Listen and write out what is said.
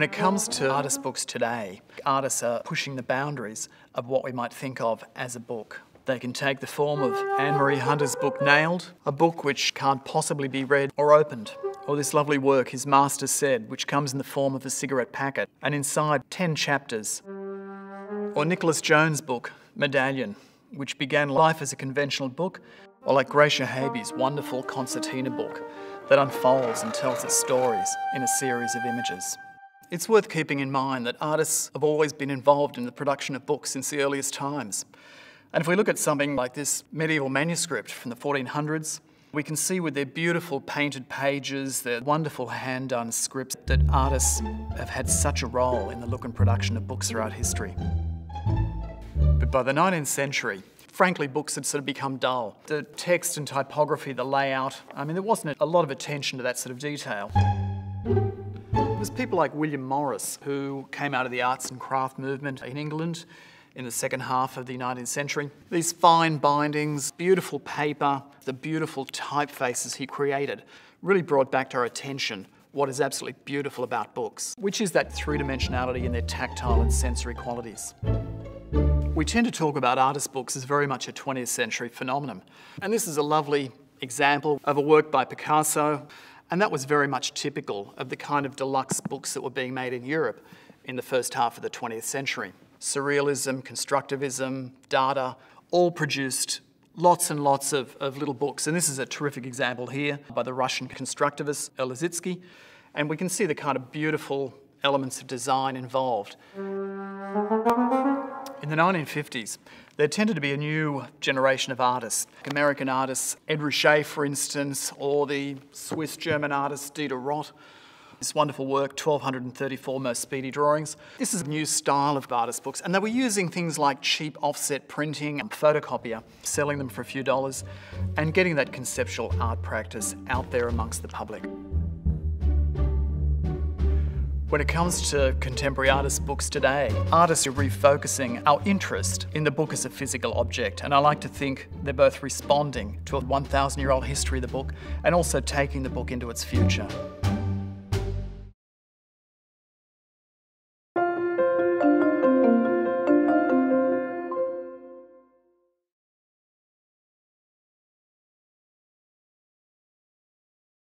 When it comes to artist books today, artists are pushing the boundaries of what we might think of as a book. They can take the form of Anne-Marie Hunter's book Nailed, a book which can't possibly be read or opened, or this lovely work His Master Said, which comes in the form of a cigarette packet and inside 10 chapters. Or Nicholas Jones' book Medallion, which began life as a conventional book, or like Gracia Haby's wonderful concertina book that unfolds and tells its stories in a series of images. It's worth keeping in mind that artists have always been involved in the production of books since the earliest times. And if we look at something like this medieval manuscript from the 1400s, we can see with their beautiful painted pages, their wonderful hand-done scripts, that artists have had such a role in the look and production of books throughout history. But by the 19th century, frankly, books had sort of become dull. The text and typography, the layout, there wasn't a lot of attention to that sort of detail. It was people like William Morris who came out of the arts and craft movement in England in the second half of the 19th century. These fine bindings, beautiful paper, the beautiful typefaces he created really brought back to our attention what is absolutely beautiful about books, which is that three-dimensionality in their tactile and sensory qualities. We tend to talk about artist books as very much a 20th century phenomenon. And this is a lovely example of a work by Picasso, and that was very much typical of the kind of deluxe books that were being made in Europe in the first half of the 20th century. Surrealism, constructivism, Dada, all produced lots and lots of little books. And this is a terrific example here by the Russian constructivist Lissitzky. And we can see the kind of beautiful elements of design involved. In the 1950s, there tended to be a new generation of artists. American artists, Ed Ruscha, for instance, or the Swiss-German artist Dieter Roth. This wonderful work, 1234 Most Speedy Drawings. This is a new style of artist books, and they were using things like cheap offset printing and photocopier, selling them for a few dollars, and getting that conceptual art practice out there amongst the public. When it comes to contemporary artist books today, artists are refocusing our interest in the book as a physical object, and I like to think they're both responding to a 1,000-year-old history of the book and also taking the book into its future.